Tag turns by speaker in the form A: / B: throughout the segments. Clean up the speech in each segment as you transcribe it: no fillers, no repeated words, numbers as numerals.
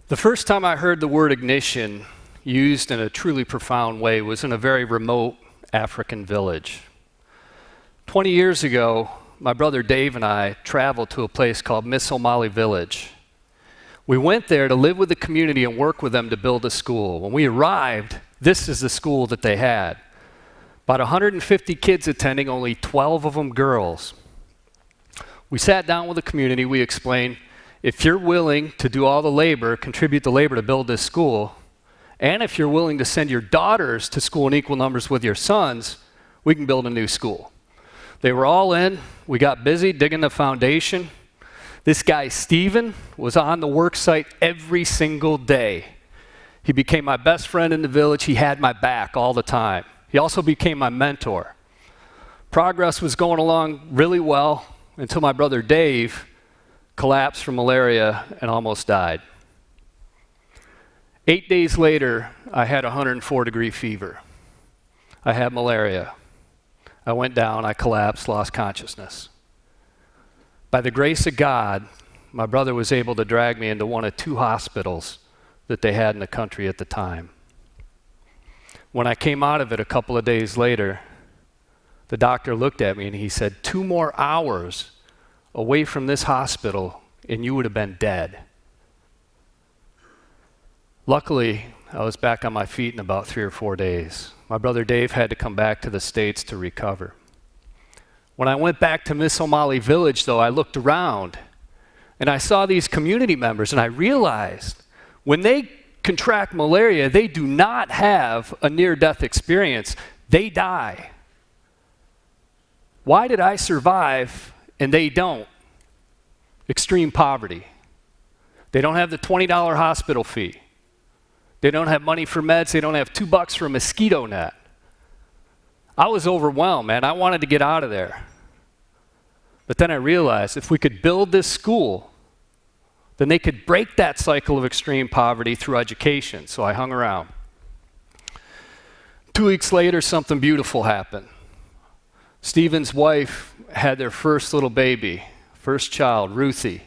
A: The first time I heard the word ignition used in a truly profound way was in a very remote African village. 20 years ago, my brother Dave and I traveled to a place called Misomali village. We went there to live with the community and work with them to build a school. When we arrived, this is the school that they had. About 150 kids attending, only 12 of them girls. We sat down with the community, we explained, if you're willing to do all the labor, contribute the labor to build this school, and if you're willing to send your daughters to school in equal numbers with your sons, we can build a new school. They were all in. We got busy digging the foundation. This guy, Stephen, was on the work site every single day. He became my best friend in the village. He had my back all the time. He also became my mentor. Progress was going along really well until my brother Dave collapsed from malaria and almost died. 8 days later, I had 104-degree fever. I had malaria. I went down, I collapsed, lost consciousness. By the grace of God, my brother was able to drag me into one of 2 hospitals that they had in the country at the time. When I came out of it a couple of days later, the doctor looked at me and he said, 2 more hours away from this hospital and you would have been dead. Luckily, I was back on my feet in about 3 or 4 days. My brother Dave had to come back to the States to recover. When I went back to Misomali village, though, I looked around and I saw these community members and I realized when they contract malaria, they do not have a near-death experience. They die. Why did I survive and they don't? Extreme poverty. They don't have the $20 hospital fee. They don't have money for meds. They don't have $2 for a mosquito net. I was overwhelmed, man. I wanted to get out of there. But then I realized if we could build this school, then they could break that cycle of extreme poverty through education. So I hung around. 2 weeks later, something beautiful happened. Stephen's wife had their first little baby, first child, Ruthie.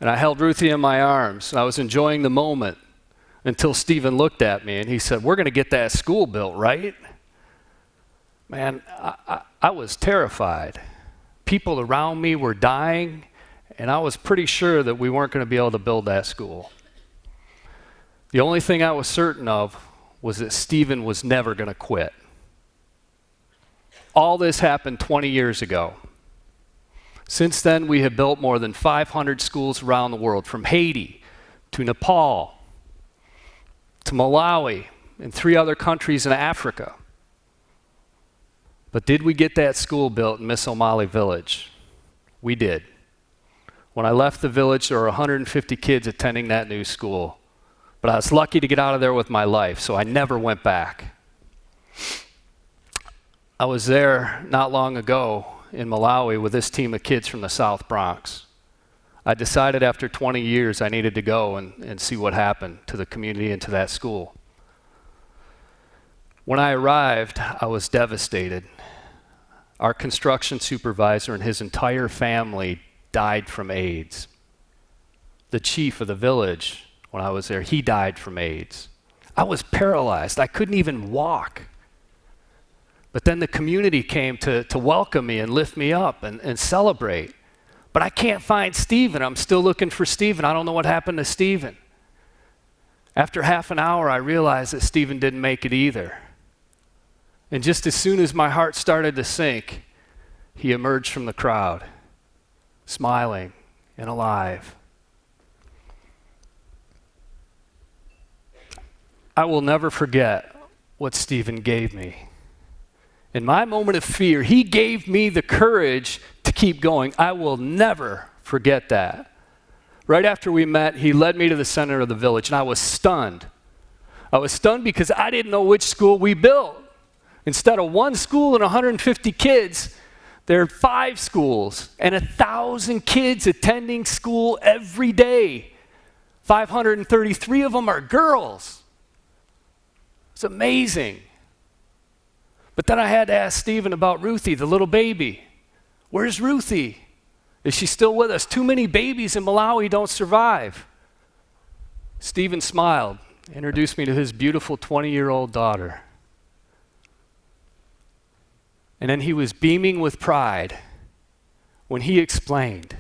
A: And I held Ruthie in my arms. I was enjoying the moment until Stephen looked at me and he said, "We're going to get that school built, right?" Man, I was terrified. People around me were dying, and I was pretty sure that we weren't going to be able to build that school. The only thing I was certain of was that Stephen was never going to quit. All this happened 20 years ago. Since then, we have built more than 500 schools around the world, from Haiti to Nepal to Malawi and 3 other countries in Africa. But did we get that school built in Misomali village? We did. When I left the village, there were 150 kids attending that new school. But I was lucky to get out of there with my life, so I never went back. I was there not long ago in Malawi with this team of kids from the South Bronx. I decided after 20 years I needed to go and see what happened to the community and to that school. When I arrived, I was devastated. Our construction supervisor and his entire family died from AIDS. The chief of the village, when I was there, he died from AIDS. I was paralyzed. I couldn't even walk. But then the community came to welcome me and lift me up and celebrate. But I can't find Stephen. I'm still looking for Stephen. I don't know what happened to Stephen. After half an hour, I realized that Stephen didn't make it either. And just as soon as my heart started to sink, he emerged from the crowd, smiling and alive. I will never forget what Stephen gave me. In my moment of fear, he gave me the courage to keep going. I will never forget that. Right after we met, he led me to the center of the village, and I was stunned. I was stunned because I didn't know which school we built. Instead of 1 school and 150 kids, there are 5 schools and 1,000 kids attending school every day. 533 of them are girls. It's amazing. But then I had to ask Stephen about Ruthie, the little baby. Where's Ruthie? Is she still with us? Too many babies in Malawi don't survive. Stephen smiled, introduced me to his beautiful 20-year-old daughter. And then he was beaming with pride when he explained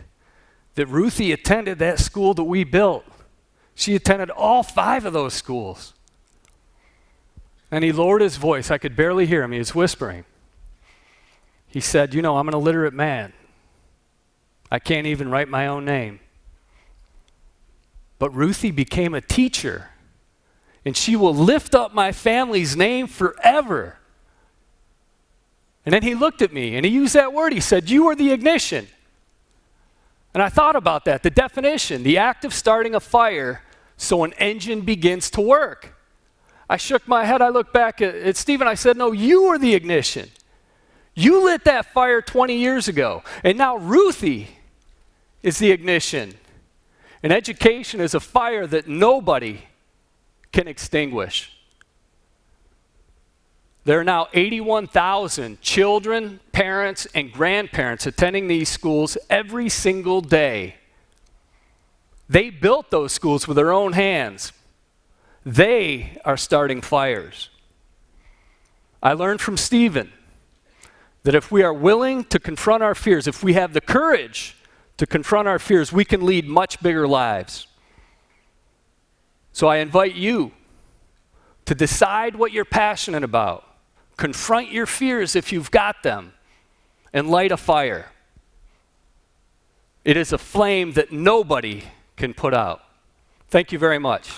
A: that Ruthie attended that school that we built. She attended all 5 of those schools. And he lowered his voice. I could barely hear him. He was whispering. He said, "You know, I'm an illiterate man. I can't even write my own name. But Ruthie became a teacher, and she will lift up my family's name forever." And then he looked at me, and he used that word. He said, "You are the ignition." And I thought about that, the definition, the act of starting a fire so an engine begins to work. I shook my head. I looked back at Stephen. I said, "No, you are the ignition. You lit that fire 20 years ago, and now Ruthie is the ignition." And education is a fire that nobody can extinguish. There are now 81,000 children, parents, and grandparents attending these schools every single day. They built those schools with their own hands. They are starting fires. I learned from Stephen that if we are willing to confront our fears, if we have the courage to confront our fears, we can lead much bigger lives. So I invite you to decide what you're passionate about. Confront your fears if you've got them, and light a fire. It is a flame that nobody can put out. Thank you very much.